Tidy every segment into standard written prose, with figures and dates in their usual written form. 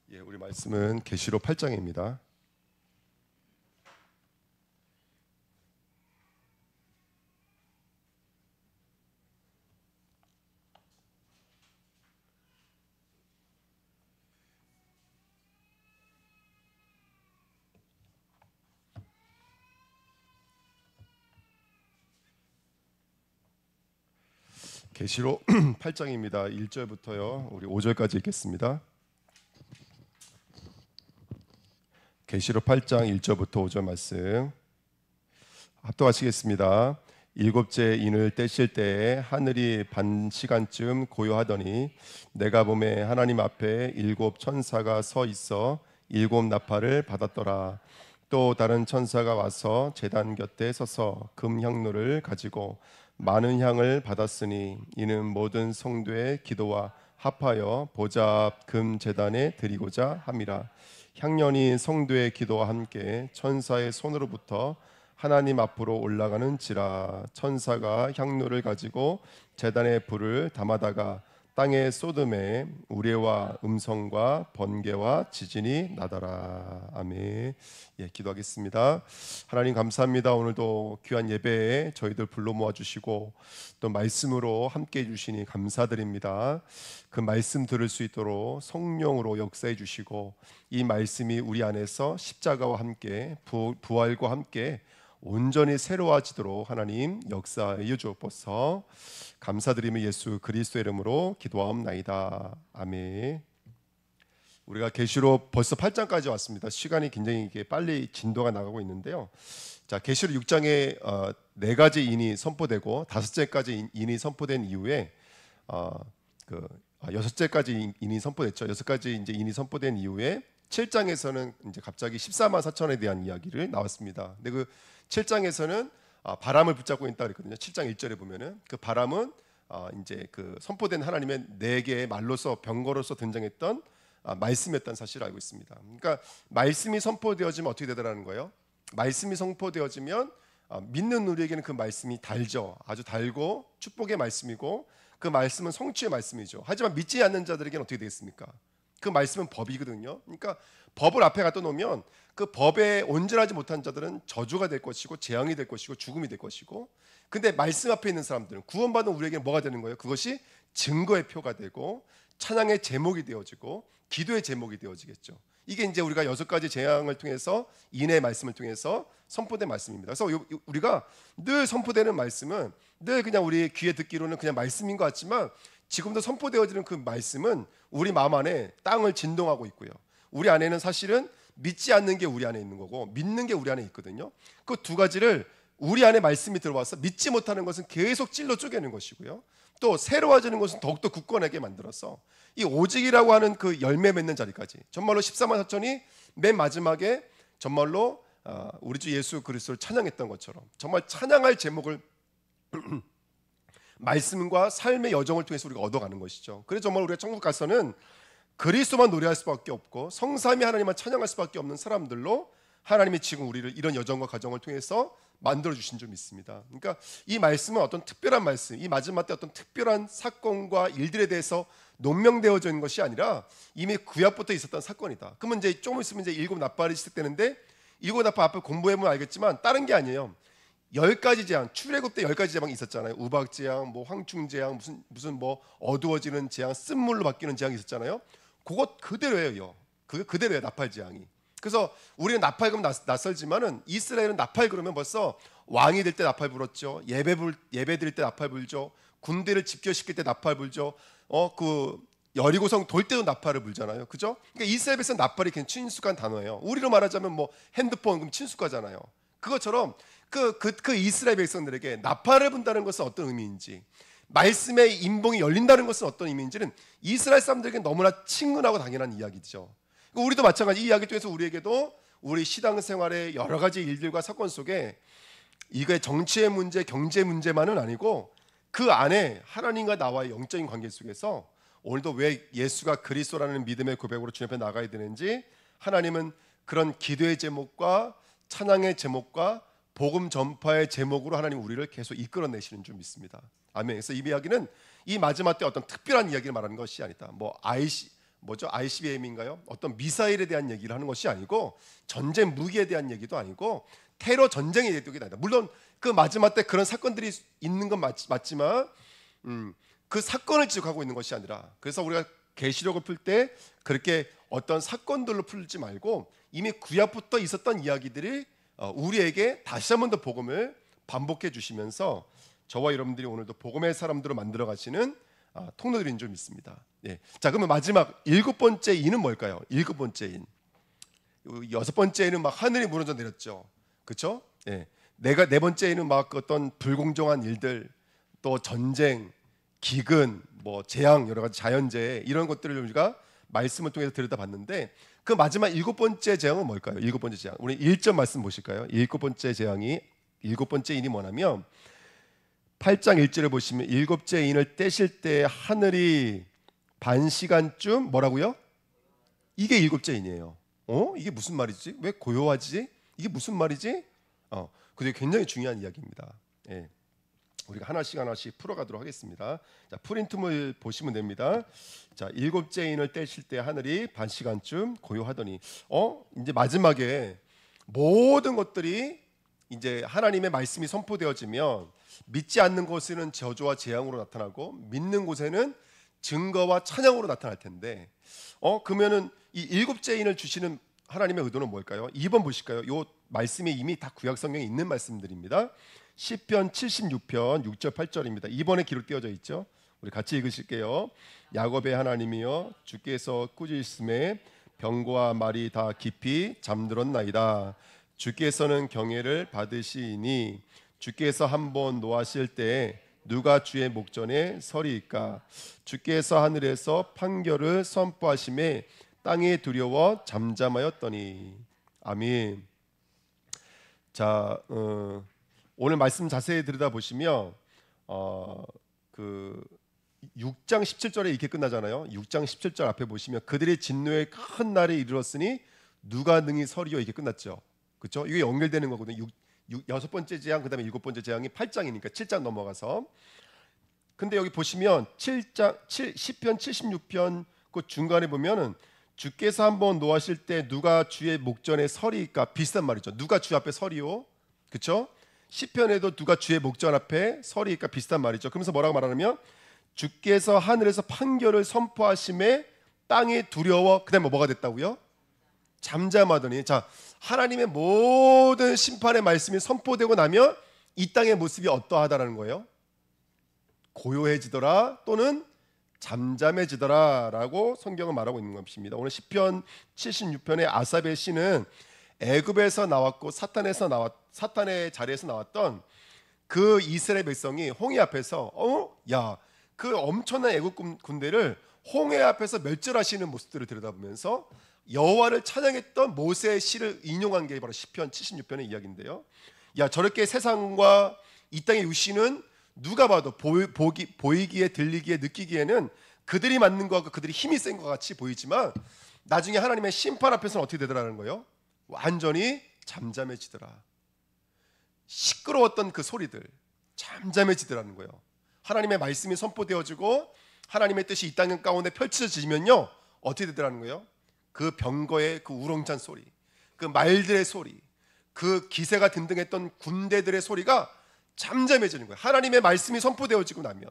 우리 말씀은 계시록 8장입니다. 계시록 8장입니다. 1절부터요. 우리 5절까지 읽겠습니다. 계시록 8장 1절부터 5절 말씀 합독하시겠습니다. 일곱째 인을 떼실 때에 하늘이 반 시간쯤 고요하더니 내가 보매 하나님 앞에 일곱 천사가 서 있어 일곱 나팔을 받았더라. 또 다른 천사가 와서 제단 곁에 서서 금 향로를 가지고 많은 향을 받았으니 이는 모든 성도의 기도와 합하여 보좌 앞 금 제단에 드리고자 함이라. 향년이 성도의 기도와 함께 천사의 손으로부터 하나님 앞으로 올라가는지라. 천사가 향로를 가지고 제단의 불을 담아다가 땅에 쏟음에 우레와 음성과 번개와 지진이 나더라. 아멘. 기도하겠습니다. 하나님 감사합니다. 오늘도 귀한 예배에 저희들 불러 모아주시고 또 말씀으로 함께해 주시니 감사드립니다. 그 말씀 들을 수 있도록 성령으로 역사해 주시고 이 말씀이 우리 안에서 십자가와 함께 부활과 함께 온전히 새로워지도록 하나님 역사해 주옵소서. 감사드리며 예수 그리스도의 이름으로 기도하옵나이다. 아멘. 우리가 계시록 벌써 8장까지 왔습니다. 시간이 굉장히 빨리 진도가 나가고 있는데요. 자, 계시록 6장에 네 가지 인이 선포되고 다섯째까지 인이 선포된 이후에 여섯째까지 인이 선포됐죠. 여섯 가지 이제 인이 선포된 이후에 7장에서는 이제 갑자기 14만 4천에 대한 이야기를 나왔습니다. 근데 그 7장에서는 바람을 붙잡고 있다 그랬거든요. 7장 1절에 보면은 그 바람은 이제 그 선포된 하나님의 네 개의 말로서 병거로서 등장했던 말씀이었다는 사실을 알고 있습니다. 그러니까 말씀이 선포되어지면 어떻게 되더라는 거예요? 말씀이 선포되어지면 믿는 우리에게는 그 말씀이 달죠. 아주 달고 축복의 말씀이고 그 말씀은 성취의 말씀이죠. 하지만 믿지 않는 자들에게는 어떻게 되겠습니까? 그 말씀은 법이거든요. 그러니까 법을 앞에 갖다 놓으면 그 법에 온전하지 못한 자들은 저주가 될 것이고 재앙이 될 것이고 죽음이 될 것이고, 근데 말씀 앞에 있는 사람들은 구원받은 우리에게 뭐가 되는 거예요? 그것이 증거의 표가 되고 찬양의 제목이 되어지고 기도의 제목이 되어지겠죠. 이게 이제 우리가 여섯 가지 재앙을 통해서 인의 말씀을 통해서 선포된 말씀입니다. 그래서 우리가 늘 선포되는 말씀은 늘 그냥 우리 귀에 듣기로는 그냥 말씀인 것 같지만 지금도 선포되어지는 그 말씀은 우리 마음 안에 땅을 진동하고 있고요. 우리 안에는 사실은 믿지 않는 게 우리 안에 있는 거고 믿는 게 우리 안에 있거든요. 그 두 가지를 우리 안에 말씀이 들어와서 믿지 못하는 것은 계속 찔러 쪼개는 것이고요. 또 새로워지는 것은 더욱더 굳건하게 만들어서 이 오직이라고 하는 그 열매 맺는 자리까지 정말로 14만 4천이 맨 마지막에 정말로 우리 주 예수 그리스도를 찬양했던 것처럼 정말 찬양할 제목을 말씀과 삶의 여정을 통해서 우리가 얻어가는 것이죠. 그래서 정말 우리가 천국 가서는 그리스도만 노래할 수밖에 없고 성삼위 하나님만 찬양할 수밖에 없는 사람들로 하나님이 지금 우리를 이런 여정과 과정을 통해서 만들어 주신 줄 믿습니다. 그러니까 이 말씀은 어떤 특별한 말씀, 이 마지막 때 어떤 특별한 사건과 일들에 대해서 논명되어져 있는 것이 아니라 이미 구약부터 있었던 사건이다. 그러면 이제 조금 있으면 이제 일곱 나팔이 시작되는데 일곱 나팔 앞에 공부해보면 알겠지만 다른 게 아니에요. 10가지 재앙, 출애굽 때 10가지 재앙이 있었잖아요. 우박 재앙, 뭐 황충 재앙, 무슨 뭐 어두워지는 재앙, 쓴물로 바뀌는 재앙이 있었잖아요. 그것 그대로예요. 그게 그대로예요. 나팔 재앙이. 그래서 우리는 나팔 그러면 낯설지만은 이스라엘은 나팔 그러면 벌써 왕이 될 때 나팔 불었죠. 예배 드릴 때 나팔 불죠. 군대를 집결시킬 때 나팔 불죠. 그 여리고성 돌 때도 나팔을 불잖아요. 그죠? 그러니까 이스라엘에서 나팔이 굉장히 친숙한 단어예요. 우리로 말하자면 뭐 핸드폰 그럼 친숙하잖아요. 그것처럼 그 이스라엘 백성들에게 나팔을 분다는 것은 어떤 의미인지, 말씀의 인봉이 열린다는 것은 어떤 의미인지는 이스라엘 사람들에게 너무나 친근하고 당연한 이야기죠. 우리도 마찬가지. 이 이야기 통해서 우리에게도 우리 신앙생활의 여러 가지 일들과 사건 속에 이게 정치의 문제, 경제 문제만은 아니고 그 안에 하나님과 나와의 영적인 관계 속에서 오늘도 왜 예수가 그리스도라는 믿음의 고백으로 주님 앞에 나가야 되는지, 하나님은 그런 기도의 제목과 찬양의 제목과 복음 전파의 제목으로 하나님 우리를 계속 이끌어내시는 줄 믿습니다. 아멘. 그래서 이 이야기는 이 마지막 때 어떤 특별한 이야기를 말하는 것이 아니다. 뭐 뭐죠? ICBM인가요? 어떤 미사일에 대한 얘기를 하는 것이 아니고 전쟁 무기에 대한 얘기도 아니고 테러 전쟁에 대한 얘기도 아니다. 물론 그 마지막 때 그런 사건들이 있는 건 맞지만 그 사건을 지적하고 있는 것이 아니라, 그래서 우리가 계시록을 풀 때 그렇게 어떤 사건들로 풀지 말고 이미 구약부터 있었던 이야기들이 우리에게 다시 한 번 더 복음을 반복해 주시면서 저와 여러분들이 오늘도 복음의 사람들로 만들어 가시는 통로들인 줄 믿습니다. 예. 자, 그러면 마지막 7번째 인은 뭘까요? 7번째 인. 6번째 인은 막 하늘이 무너져 내렸죠. 그렇죠? 예. 내가 4번째 인은 막 어떤 불공정한 일들, 또 전쟁, 기근, 뭐 재앙, 여러 가지 자연재해 이런 것들을 우리가 말씀을 통해서 들여다봤는데, 그 마지막 7번째 재앙은 뭘까요? 7번째 재앙. 우리 1절 말씀 보실까요? 7번째 재앙이, 7번째 인이 뭐냐면 8장 1절을 보시면 7째 인을 떼실 때 하늘이 반 시간쯤 뭐라고요? 이게 7째 인이에요. 이게 무슨 말이지? 왜 고요하지? 이게 무슨 말이지? 그게 굉장히 중요한 이야기입니다. 예. 우리가 하나씩 하나씩 풀어가도록 하겠습니다. 자, 프린트물 보시면 됩니다. 자, 7째 인을 떼실 때 하늘이 반 시간쯤 고요하더니, 이제 마지막에 모든 것들이 이제 하나님의 말씀이 선포되어지면 믿지 않는 곳에는 저주와 재앙으로 나타나고 믿는 곳에는 증거와 찬양으로 나타날 텐데, 그러면은 이 7째 인을 주시는 하나님의 의도는 뭘까요? 2번 보실까요? 요 말씀이 이미 다 구약 성경에 있는 말씀들입니다. 시편 76편 6절 8절입니다. 2번에 기록되어져 있죠. 우리 같이 읽으실게요. 야곱의 하나님이여 주께서 꾸짖음에 병과 말이 다 깊이 잠들었나이다. 주께서는 경외를 받으시니 주께서 한번 노하실 때 누가 주의 목전에 서리이까. 주께서 하늘에서 판결을 선포하심에 땅이 두려워 잠잠하였더니. 아멘. 자, 오늘 말씀 자세히 들여다보시면 그 6장 17절에 이렇게 끝나잖아요. 6장 17절 앞에 보시면 그들의 진노의 큰 날에 이르렀으니 누가 능히 서리요, 이렇게 끝났죠. 그렇죠? 이게 연결되는 거거든요. 6번째 재앙, 그다음에 7번째 재앙이 8장이니까 7장 넘어가서. 근데 여기 보시면 10편 76편 그 중간에 보면은 주께서 한번 노하실 때 누가 주의 목전에 서리이까, 비슷한 말이죠. 누가 주 앞에 서리요, 그렇죠? 시편에도 누가 주의 목전 앞에 서리이까 비슷한 말이죠. 그러면서 뭐라고 말하냐면 주께서 하늘에서 판결을 선포하심에 땅이 두려워, 그다음에 뭐가 됐다고요? 잠잠하더니. 자, 하나님의 모든 심판의 말씀이 선포되고 나면 이 땅의 모습이 어떠하다라는 거예요? 고요해지더라 또는 잠잠해지더라라고 성경은 말하고 있는 것입니다. 오늘 시편 76편의 아삽의 시는 애굽에서 나왔고 사탄의 자리에서 나왔던 그 이스라엘 백성이 홍해 앞에서 그 엄청난 애굽 군대를 홍해 앞에서 멸절하시는 모습들을 들여다보면서 여호와를 찬양했던 모세의 시를 인용한 게 바로 시편 76편의 이야기인데요. 저렇게 세상과 이 땅의 유시는 누가 봐도 보이기에 들리기에 느끼기에는 그들이 맞는 것과 그들이 힘이 센 것 같이 보이지만 나중에 하나님의 심판 앞에서는 어떻게 되더라는 거예요? 완전히 잠잠해지더라. 시끄러웠던 그 소리들 잠잠해지더라는 거예요. 하나님의 말씀이 선포되어지고 하나님의 뜻이 이 땅 가운데 펼쳐지면요, 어떻게 되더라는 거예요? 그 병거의 그 우렁찬 소리, 그 말들의 소리, 그 기세가 등등했던 군대들의 소리가 잠잠해지는 거예요. 하나님의 말씀이 선포되어지고 나면,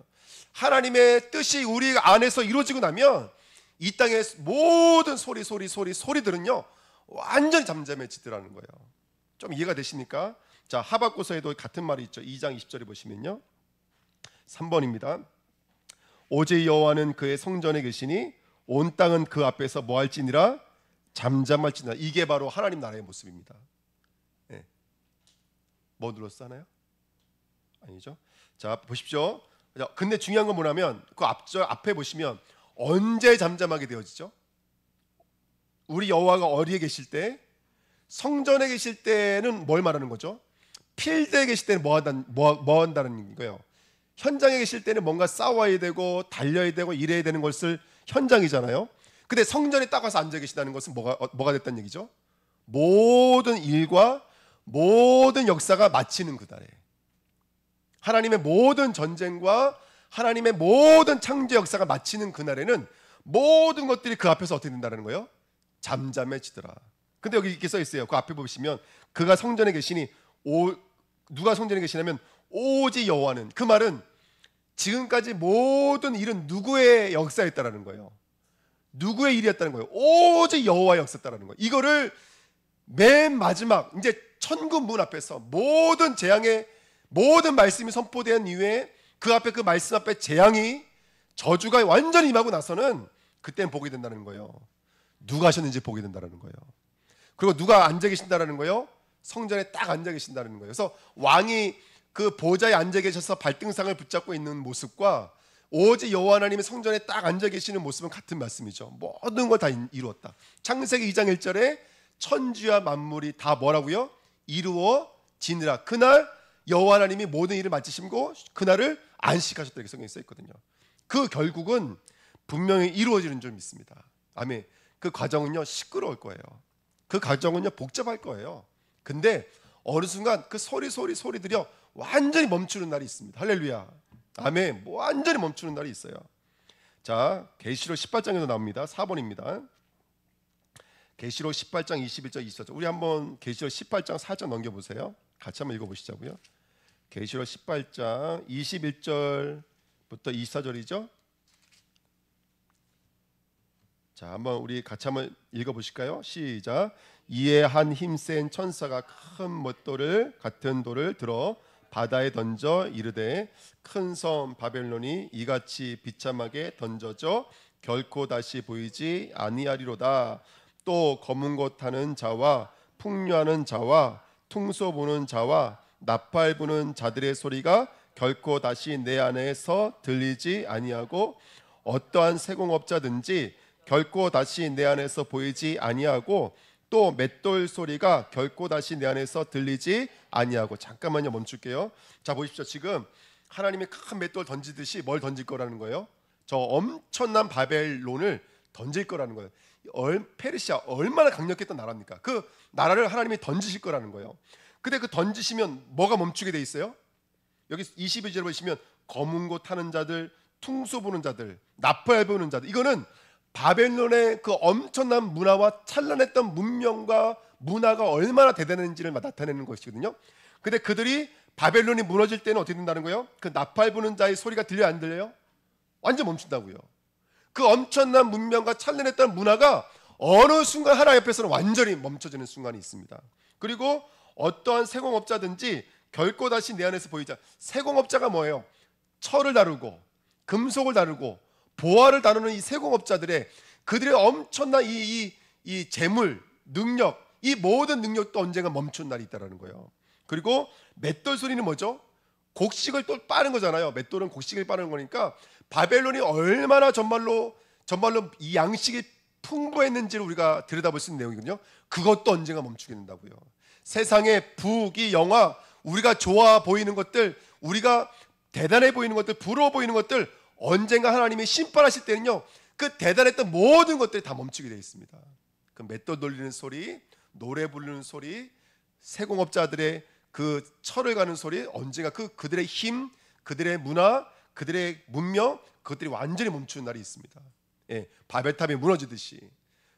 하나님의 뜻이 우리 안에서 이루어지고 나면 이 땅의 모든 소리들은요 완전히 잠잠해지더라는 거예요. 좀 이해가 되십니까? 자, 하박고서에도 같은 말이 있죠. 2장 20절에 보시면요, 3번입니다. 오직 여호와는 그의 성전에 계시니 온 땅은 그 앞에서 뭐할지니라, 잠잠할지니라. 이게 바로 하나님 나라의 모습입니다. 네. 뭐 눌렀어 하나요? 아니죠. 자, 보십시오. 근데 중요한 건 뭐냐면 그 앞에 보시면 언제 잠잠하게 되어지죠? 우리 여호와가 어디에 계실 때, 성전에 계실 때는 뭘 말하는 거죠? 필드에 계실 때는 뭐 한다는 거예요? 현장에 계실 때는 뭔가 싸워야 되고 달려야 되고 일해야 되는 것을 현장이잖아요. 근데 성전에 딱 와서 앉아 계시다는 것은 뭐가 됐다는 얘기죠? 모든 일과 모든 역사가 마치는 그날에, 하나님의 모든 전쟁과 하나님의 모든 창조 역사가 마치는 그날에는 모든 것들이 그 앞에서 어떻게 된다는 거예요? 잠잠해지더라. 근데 여기 이렇게 써 있어요. 그 앞에 보시면 그가 성전에 계시니 누가 성전에 계시냐면 오직 여호와는, 그 말은 지금까지 모든 일은 누구의 역사였다라는 거예요. 누구의 일이었다는 거예요? 오직 여호와의 역사였다라는 거예요. 이거를 맨 마지막 이제 천국 문 앞에서 모든 재앙의 모든 말씀이 선포된 이후에 그 앞에 그 말씀 앞에 재앙이 저주가 완전히 임하고 나서는 그때는 보게 된다는 거예요. 누가 하셨는지 보게 된다는 거예요. 그리고 누가 앉아 계신다는 거예요? 성전에 딱 앉아 계신다는 거예요. 그래서 왕이 그 보좌에 앉아 계셔서 발등상을 붙잡고 있는 모습과 오직 여호와 하나님의 성전에 딱 앉아 계시는 모습은 같은 말씀이죠. 모든 걸 다 이루었다. 창세기 2장 1절에 천지와 만물이 다 뭐라고요? 이루어지니라. 그날 여호와 하나님이 모든 일을 마치시고 그날을 안식하셨다, 이렇게 성경에 써 있거든요. 그 결국은 분명히 이루어지는 줄 믿습니다. 아멘. 그 과정은요 시끄러울 거예요. 그 과정은요 복잡할 거예요. 근데 어느 순간 그 소리들이 완전히 멈추는 날이 있습니다. 할렐루야. 아멘. 완전히 멈추는 날이 있어요. 자, 계시록 18장에도 나옵니다. 4번입니다. 계시록 18장 21절 24절. 우리 한번 계시록 18장 살짝 넘겨보세요. 같이 한번 읽어보시자고요. 계시록 18장 21절부터 24절이죠. 자, 한번 우리 같이 한번 읽어보실까요? 시작. 이에 한 힘센 천사가 큰 맷돌을 같은 돌을 들어 바다에 던져 이르되 큰 섬 바벨론이 이같이 비참하게 던져져 결코 다시 보이지 아니하리로다. 또 검은 곳 타는 자와 풍류하는 자와 퉁소 부는 자와 나팔 부는 자들의 소리가 결코 다시 내 안에서 들리지 아니하고 어떠한 세공업자든지 결코 다시 내 안에서 보이지 아니하고 또 맷돌 소리가 결코 다시 내 안에서 들리지 아니하고. 잠깐만요, 멈출게요. 자, 보십시오. 지금 하나님이 큰 맷돌 던지듯이 뭘 던질 거라는 거예요? 저 엄청난 바벨론을 던질 거라는 거예요. 페르시아 얼마나 강력했던 나라입니까? 그 나라를 하나님이 던지실 거라는 거예요. 근데 그 던지시면 뭐가 멈추게 돼 있어요? 여기 22절 보시면 검은 곳 타는 자들, 퉁소 부는 자들, 나팔 부는 자들, 이거는 바벨론의 그 엄청난 문화와 찬란했던 문명과 문화가 얼마나 대단한지를 나타내는 것이거든요. 근데 그들이 바벨론이 무너질 때는 어떻게 된다는 거예요? 그 나팔 부는 자의 소리가 들려요, 안 들려요? 완전 멈춘다고요. 그 엄청난 문명과 찬란했던 문화가 어느 순간 하나님 앞에서는 완전히 멈춰지는 순간이 있습니다. 그리고 어떠한 세공업자든지 결코 다시 내 안에서 보이지 않는. 세공업자가 뭐예요? 철을 다루고 금속을 다루고 보화를 다루는 이 세공업자들의 그들의 엄청난 이 재물, 능력, 이 모든 능력도 언젠가 멈춘 날이 있다라는 거예요. 그리고 맷돌 소리는 뭐죠? 곡식을 또 빠는 거잖아요. 맷돌은 곡식을 빠는 거니까 바벨론이 얼마나 정말로 이 양식이 풍부했는지를 우리가 들여다볼 수 있는 내용이거든요. 그것도 언젠가 멈추게 된다고요. 세상의 부귀 영화, 우리가 좋아 보이는 것들, 우리가 대단해 보이는 것들, 부러워 보이는 것들, 언젠가 하나님이 심판하실 때는요 그 대단했던 모든 것들이 다 멈추게 되어 있습니다. 그 맷돌 돌리는 소리, 노래 부르는 소리, 세공업자들의 그 철을 가는 소리, 언젠가 그들의 힘, 그들의 문화, 그들의 문명, 그것들이 완전히 멈추는 날이 있습니다. 예, 바벨탑이 무너지듯이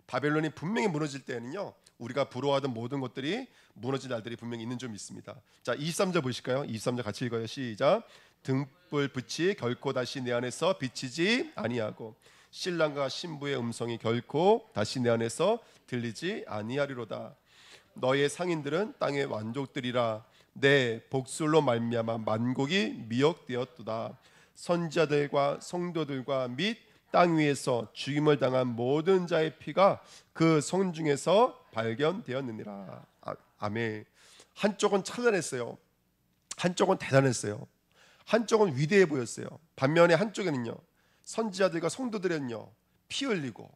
바벨론이 분명히 무너질 때는요 우리가 부러워하던 모든 것들이 무너질 날들이 분명히 있는 줄 믿습니다. 자, 23절 보실까요? 23절 같이 읽어요. 시작. 등불 빛이 결코 다시 내 안에서 비치지 아니하고 신랑과 신부의 음성이 결코 다시 내 안에서 들리지 아니하리로다. 너의 상인들은 땅의 완족들이라. 내 복술로 말미암아 만국이 미혹되었도다. 선지자들과 성도들과 및 땅 위에서 죽임을 당한 모든 자의 피가 그 성중에서 발견되었느니라. 아멘. 한쪽은 찬란했어요. 한쪽은 대단했어요. 한쪽은 위대해 보였어요. 반면에 한쪽에는요 선지자들과 성도들은요 피 흘리고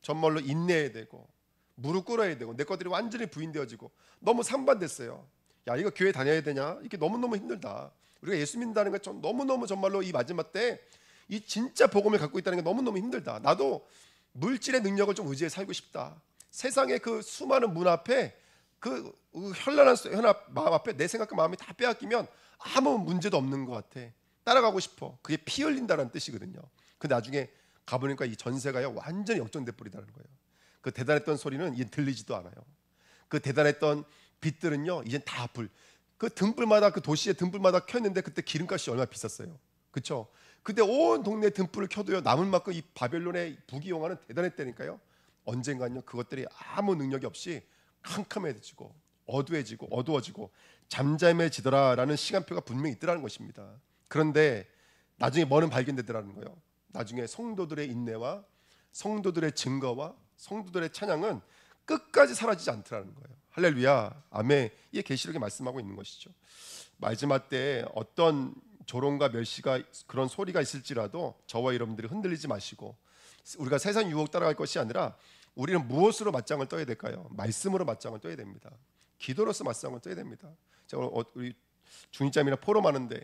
정말로 인내해야 되고 무릎 꿇어야 되고 내 것들이 완전히 부인되어지고 너무 상반됐어요. 야, 이거 교회 다녀야 되냐? 이게 너무너무 힘들다. 우리가 예수 믿는다는 게 좀 너무너무 정말로 이 마지막 때 이 진짜 복음을 갖고 있다는 게 너무너무 힘들다. 나도 물질의 능력을 좀 의지해 살고 싶다. 세상의 그 수많은 문 앞에 그 현란한 마음 앞에 내 생각과 마음이 다 빼앗기면 아무 문제도 없는 것 같아. 따라가고 싶어. 그게 피 흘린다는 뜻이거든요. 근데 나중에 가보니까 이 전세가요 완전히 역전돼 버리다는 거예요. 그 대단했던 소리는 이제 들리지도 않아요. 그 대단했던 빛들은요 이젠 다 불. 그 등불마다 그 도시의 등불마다 켰는데 그때 기름값이 얼마나 비쌌어요. 그렇죠? 근데 온 동네 등불을 켜도요 남을 만큼 이 바벨론의 부귀영화는 대단했다니까요. 언젠가는요 그것들이 아무 능력이 없이 캄캄해지고 어두워지고 잠잠해지더라라는 시간표가 분명히 있더라는 것입니다. 그런데 나중에 뭐는 발견되더라는 거예요. 나중에 성도들의 인내와 성도들의 증거와 성도들의 찬양은 끝까지 사라지지 않더라는 거예요. 할렐루야, 아멘. 이게 계시록에 말씀하고 있는 것이죠. 마지막 때에 어떤 조롱과 멸시가 그런 소리가 있을지라도 저와 여러분들이 흔들리지 마시고 우리가 세상 유혹 따라갈 것이 아니라 우리는 무엇으로 맞짱을 떠야 될까요? 말씀으로 맞짱을 떠야 됩니다. 기도로서 맞짱을 떠야 됩니다. 제가 우리 주님짬이나 포럼하는데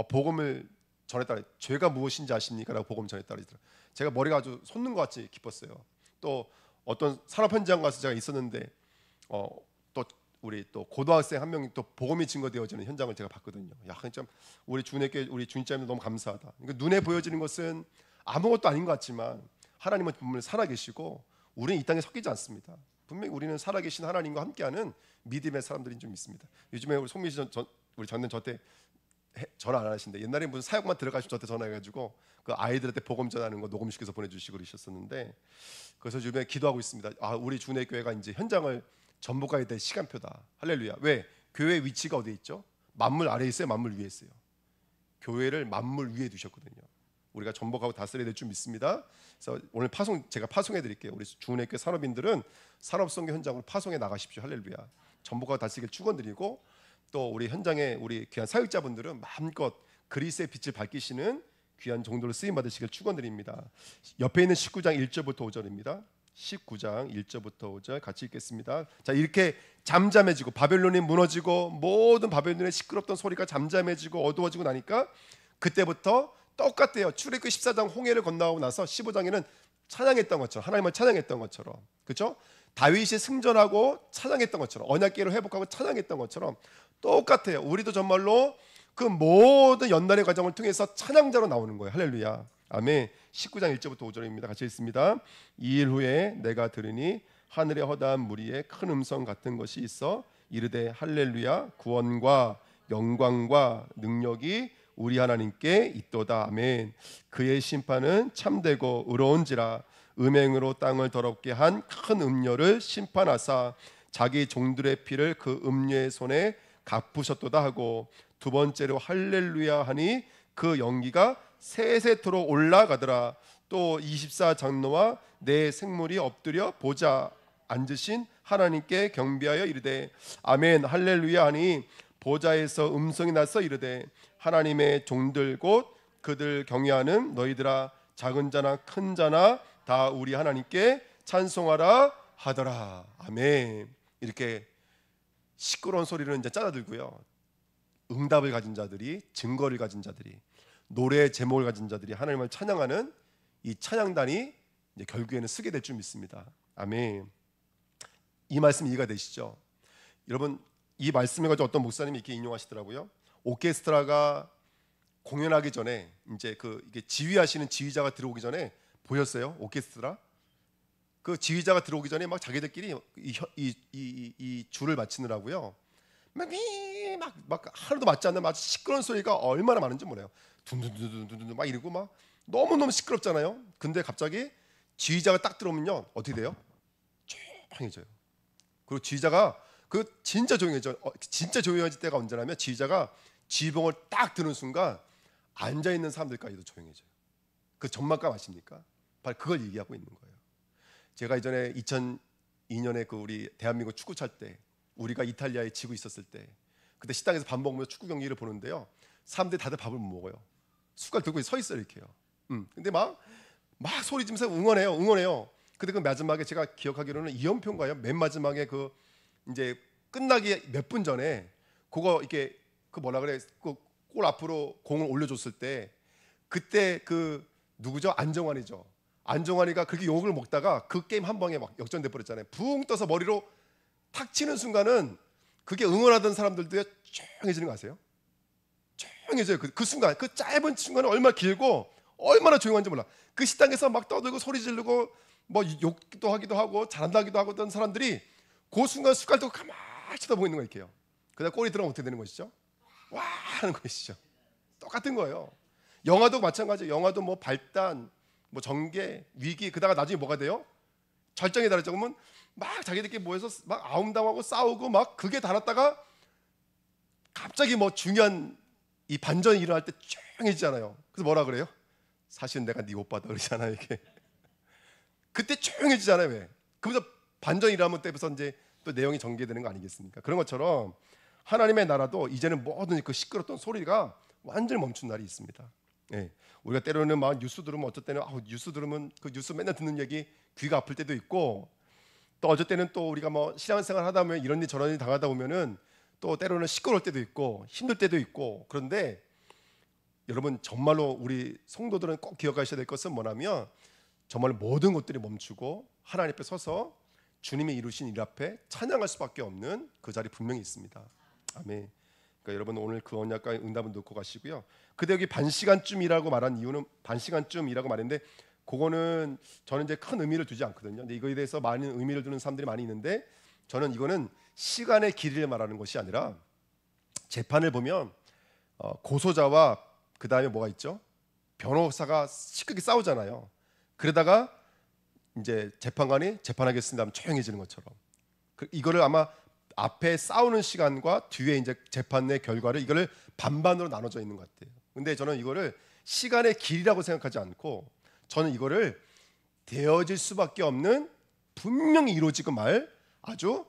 복음을 전했다. 죄가 무엇인지 아십니까? 라고 복음 전했다 그러더라고요. 제가 머리가 아주 솟는 것 같이 기뻤어요. 또 어떤 산업 현장 가서 제가 있었는데 또 우리 또 고등학생 한 명이 또 복음이 증거되어지는 현장을 제가 봤거든요. 야, 참 우리 주님께 우리 주님짬이 너무 감사하다. 그러니까 눈에 보여지는 것은 아무것도 아닌 것 같지만 하나님은 분명히 살아계시고 우리는 이 땅에 섞이지 않습니다. 분명히 우리는 살아계신 하나님과 함께하는 믿음의 사람들이 좀 있습니다. 요즘에 우리 송미씨 우리 전님 저한테 전화 안 하신데 옛날에 무슨 사역만 들어가시면 저한테 전화해가지고 그 아이들한테 복음 전하는 거 녹음시켜서 보내주시고 그러셨었는데 그래서 요즘에 기도하고 있습니다. 우리 주내 교회가 이제 현장을 전복해야 될 시간표다. 할렐루야. 왜? 교회 위치가 어디에 있죠? 만물 아래에 있어요? 만물 위에 있어요? 교회를 만물 위에 두셨거든요. 우리가 전복하고 다스려야 될 줄 믿습니다. 그래서 오늘 제가 파송해 드릴게요. 우리 주은혜교회 산업인들은 산업선교 현장으로 파송해 나가십시오. 할렐루야. 전복하고 다스리길 축원드리고 또 우리 현장에 우리 귀한 사역자분들은 마음껏 그리스의 빛을 밝히시는 귀한 종도를 쓰임 받으시길 축원드립니다. 옆에 있는 19장 1절부터 5절입니다. 19장 1절부터 5절 같이 읽겠습니다. 자, 이렇게 잠잠해지고 바벨론이 무너지고 모든 바벨론의 시끄럽던 소리가 잠잠해지고 어두워지고 나니까 그때부터 똑같대요. 출애굽기 14장 홍해를 건너고 나서 15장에는 찬양했던 것처럼 하나님을 찬양했던 것처럼 그렇죠? 다윗이 승전하고 찬양했던 것처럼 언약궤를 회복하고 찬양했던 것처럼 똑같아요. 우리도 정말로 그 모든 연단의 과정을 통해서 찬양자로 나오는 거예요. 할렐루야. 아멘. 19장 1절부터 5절입니다. 같이 읽습니다. 2일 후에 내가 들으니 하늘의 허다한 무리에 큰 음성 같은 것이 있어 이르되 할렐루야 구원과 영광과 능력이 우리 하나님께 있도다. 아멘. 그의 심판은 참되고 의로운지라 음행으로 땅을 더럽게 한 큰 음녀를 심판하사 자기 종들의 피를 그 음녀의 손에 갚으셨도다 하고 두 번째로 할렐루야 하니 그 연기가 세세토록 올라가더라. 또 24장로와 네 생물이 엎드려 보자 앉으신 하나님께 경배하여 이르되 아멘 할렐루야 하니 보좌에서 음성이 나서 이르되 하나님의 종들 곧 그들 경외하는 너희들아 작은 자나 큰 자나 다 우리 하나님께 찬송하라 하더라. 아멘. 이렇게 시끄러운 소리를 이제 짜다들고요. 응답을 가진 자들이 증거를 가진 자들이 노래의 제목을 가진 자들이 하나님을 찬양하는 이 찬양단이 이제 결국에는 쓰게 될 줄 믿습니다. 아멘. 이 말씀 이해가 되시죠? 여러분 이 말씀을 가지고 어떤 목사님이 이렇게 인용하시더라고요. 오케스트라가 공연하기 전에 이제 이게 지휘하시는 지휘자가 들어오기 전에 보셨어요? 오케스트라 그 지휘자가 들어오기 전에 막 자기들끼리 이 줄을 맞추느라고요. 막 하나도 맞지 않는 아주 시끄러운 소리가 얼마나 많은지 몰라요. 둔둔둔둔둔 막 이러고 막 너무너무 시끄럽잖아요. 근데 갑자기 지휘자가 딱 들어오면요 어떻게 돼요? 조용해져요. 그리고 지휘자가 진짜 조용해져. 진짜 조용해질 때가 언제냐면 지휘자가 지휘봉을 딱 드는 순간 앉아 있는 사람들까지도 조용해져요. 그 전망감 아십니까? 바로 그걸 얘기하고 있는 거예요. 제가 이전에 2002년에 우리 대한민국 축구 찰 때 우리가 이탈리아에 지고 있었을 때 그때 식당에서 밥 먹으면서 축구 경기를 보는데요. 사람들이 다들 밥을 못 먹어요. 숟갈 들고 서 있어요 이렇게요. 근데 막 소리 지면서 응원해요. 근데 그 마지막에 제가 기억하기로는 이연표인가요? 맨 마지막에 이제 끝나기 몇 분 전에 그거 이렇게 뭐라 그래? 골 앞으로 공을 올려줬을 때 그때 누구죠? 안정환이죠. 안정환이가 그렇게 욕을 먹다가 그 게임 한 방에 막 역전돼 버렸잖아요. 붕 떠서 머리로 탁 치는 순간은 그게 응원하던 사람들도 조용해지는 거 아세요? 조용해져요. 그 순간, 그 짧은 순간은 얼마나 길고 얼마나 조용한지 몰라. 그 식당에서 막 떠들고 소리 지르고 뭐 욕도 하기도 하고 잘한다 하기도 하고 하던 사람들이 그 순간 숟갈 들고 가만히 쳐다보고 있는 거 이렇게요. 그다음 꼬리 들어가면 어떻게 되는 것이죠? 와 하는 것이죠. 똑같은 거예요. 영화도 마찬가지예요. 영화도 뭐 발단, 뭐 전개, 위기, 그다가 나중에 뭐가 돼요? 절정에 달했죠. 그러면 막 자기들끼리 모여서 막 아웅다웅하고 싸우고 막 그게 달았다가 갑자기 뭐 중요한 이 반전이 일어날 때 조용해지잖아요. 그래서 뭐라 그래요? 사실은 내가 네 오빠다 그러잖아요. 이게 그때 조용해지잖아요. 왜? 그러면서 반전이 일어나면 때부터 이제 또 내용이 전개되는 거 아니겠습니까? 그런 것처럼 하나님의 나라도 이제는 모든 그 시끄럽던 소리가 완전히 멈춘 날이 있습니다. 예. 우리가 때로는 막 뉴스 들으면 어쩔 때는 뉴스 들으면 그 뉴스 맨날 듣는 얘기 귀가 아플 때도 있고, 또 어쩔 때는 또 우리가 뭐 신앙생활 하다 보면 이런 일 저런 일 당하다 보면은 또 때로는 시끄러울 때도 있고 힘들 때도 있고. 그런데 여러분 정말로 우리 성도들은 꼭 기억하셔야 될 것은 뭐냐면 정말 모든 것들이 멈추고 하나님 앞에 서서 주님이 이루신 일 앞에 찬양할 수밖에 없는 그 자리 분명히 있습니다. 아멘. 그러니까 여러분 오늘 그 언약과 응답은 놓고 가시고요. 근데 여기 반시간쯤이라고 말한 이유는 반시간쯤이라고 말했는데 그거는 저는 이제 큰 의미를 두지 않거든요. 근데 이거에 대해서 많은 의미를 두는 사람들이 많이 있는데 저는 이거는 시간의 길이를 말하는 것이 아니라 재판을 보면 고소자와 그 다음에 뭐가 있죠? 변호사가 시끄럽게 싸우잖아요. 그러다가 이제 재판관이 재판하겠습니다 하면 조용해지는 것처럼 이거를 아마 앞에 싸우는 시간과 뒤에 이제 재판 내 결과를 이거를 반반으로 나눠져 있는 것 같아요. 근데 저는 이거를 시간의 길이라고 생각하지 않고 저는 이거를 되어질 수밖에 없는 분명히 이루어지고 말 아주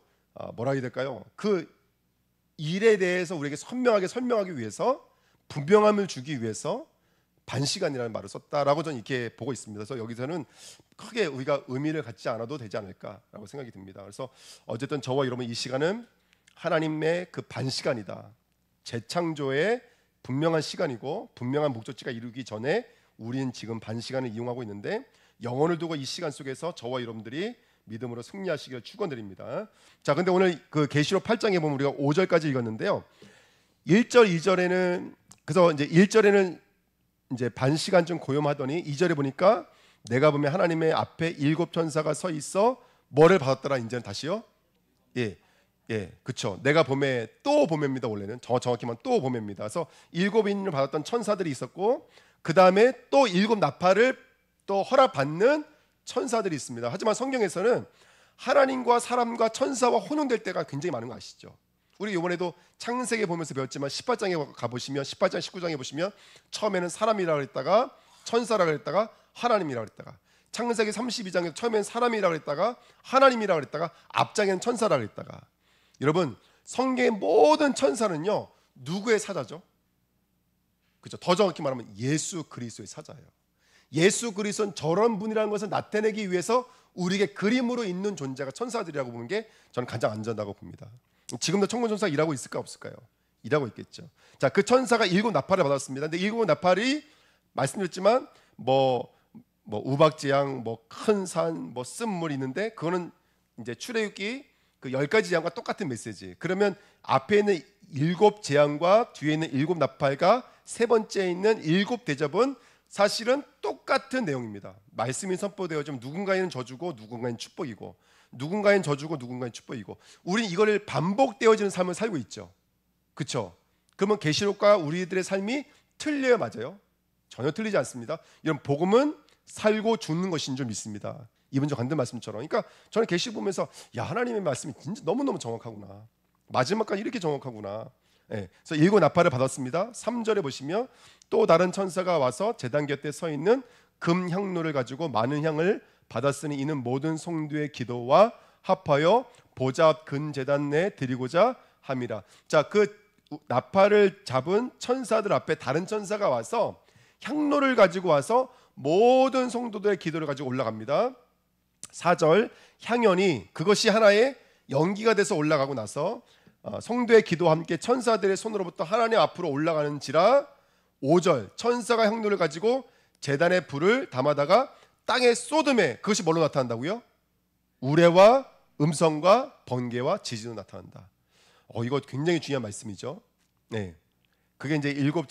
뭐라 해야 될까요? 그 일에 대해서 우리에게 선명하게 설명하기 위해서 분명함을 주기 위해서 반시간이라는 말을 썼다라고 저는 이렇게 보고 있습니다. 그래서 여기서는 크게 우리가 의미를 갖지 않아도 되지 않을까라고 생각이 듭니다. 그래서 어쨌든 저와 여러분 이 시간은 하나님의 그 반시간이다. 재창조의 분명한 시간이고 분명한 목적지가 이루기 전에 우리는 지금 반시간을 이용하고 있는데 영혼을 두고 이 시간 속에서 저와 여러분들이 믿음으로 승리하시기를 축원드립니다. 자, 근데 오늘 그 계시록 8장에 보면 우리가 5절까지 읽었는데요. 1절, 2절에는 그래서 이제 1절에는 이제 반시간쯤 고요하더니 2절에 보니까 내가 보면 하나님의 앞에 7 천사가 서 있어 뭐를 받았더라. 이제는 다시요. 그렇죠. 내가 봄에 또 봄에입니다. 원래는 정확히만 또 봄에입니다. 그래서 7인을 받았던 천사들이 있었고 그 다음에 또 7 나팔을 또 허락받는 천사들이 있습니다. 하지만 성경에서는 하나님과 사람과 천사와 혼용될 때가 굉장히 많은 거 아시죠? 우리 이번에도 창세기 보면서 배웠지만 18장에 가보시면 18장 19장에 보시면 처음에는 사람이라고 했다가 천사라고 했다가 하나님이라고 했다가 창세기 32장에 처음에는 사람이라고 했다가 하나님이라고 했다가 앞장에는 천사라고 했다가 여러분 성경의 모든 천사는요 누구의 사자죠? 그렇죠. 더 정확히 말하면 예수 그리스도의 사자예요. 예수 그리스도는 저런 분이라는 것을 나타내기 위해서 우리에게 그림으로 있는 존재가 천사들이라고 보는 게 저는 가장 안전하다고 봅니다. 지금도 천군천사가 일하고 있을까 없을까요? 일하고 있겠죠. 자, 그 천사가 7 나팔을 받았습니다. 근데 7 나팔이 말씀드렸지만 뭐 우박재앙, 뭐 큰 산, 뭐 쓴물이 있는데 그거는 이제 출애굽기 그 10가지 재앙과 똑같은 메시지. 그러면 앞에 있는 7 재앙과 뒤에 있는 7 나팔과 세 번째에 있는 7 대접은 사실은 똑같은 내용입니다. 말씀이 선포되어지면 누군가에는 저주고 누군가에는 축복이고 누군가에는 저주고 누군가에는 축복이고 우리는 이거를 반복되어지는 삶을 살고 있죠. 그렇죠? 그러면 계시록과 우리들의 삶이 틀려요, 맞아요? 전혀 틀리지 않습니다. 이런 복음은 살고 죽는 것인 줄 믿습니다. 이번 주 간든 말씀처럼. 그러니까 저는 계시록 보면서 야 하나님의 말씀이 진짜 너무너무 정확하구나. 마지막까지 이렇게 정확하구나. 그래서 7 나팔을 받았습니다. 3절에 보시면 또 다른 천사가 와서 제단 곁에 서 있는 금 향로를 가지고 많은 향을 받았으니 이는 모든 성도의 기도와 합하여 보좌 앞 근 제단 내에 드리고자 함이라. 자, 그 나팔을 잡은 천사들 앞에 다른 천사가 와서 향로를 가지고 와서 모든 성도들의 기도를 가지고 올라갑니다. 4절 향연이 그것이 하나의 연기가 돼서 올라가고 나서 성도의 기도와 함께 천사들의 손으로부터 하나님 앞으로 올라가는지라. 5절 천사가 향로를 가지고 제단에 불을 담아다가 땅에 쏟음에 그것이 뭘로 나타난다고요? 우레와 음성과 번개와 지진으로 나타난다. 이거 굉장히 중요한 말씀이죠. 네. 그게 이제 일곱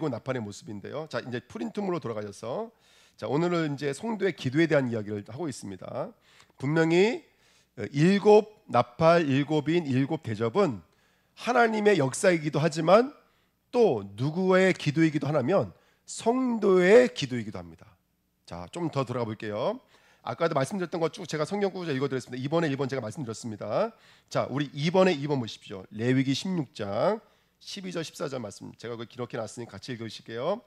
나팔의 모습인데요. 자, 이제 프린트물로 돌아가셔서 자, 오늘은 이제 성도의 기도에 대한 이야기를 하고 있습니다. 분명히 일곱 나팔, 일곱 인, 일곱 대접은 하나님의 역사이기도 하지만 또 누구의 기도이기도 하냐면 성도의 기도이기도 합니다. 자, 좀 더 들어가 볼게요. 아까도 말씀드렸던 것 쭉 제가 성경 구절 읽어드렸습니다. 2번에 1번 제가 말씀드렸습니다. 자, 우리 2번에 2번 보십시오. 레위기 16장 12절 14절 말씀 제가 그걸 기록해 놨으니 같이 읽으실게요.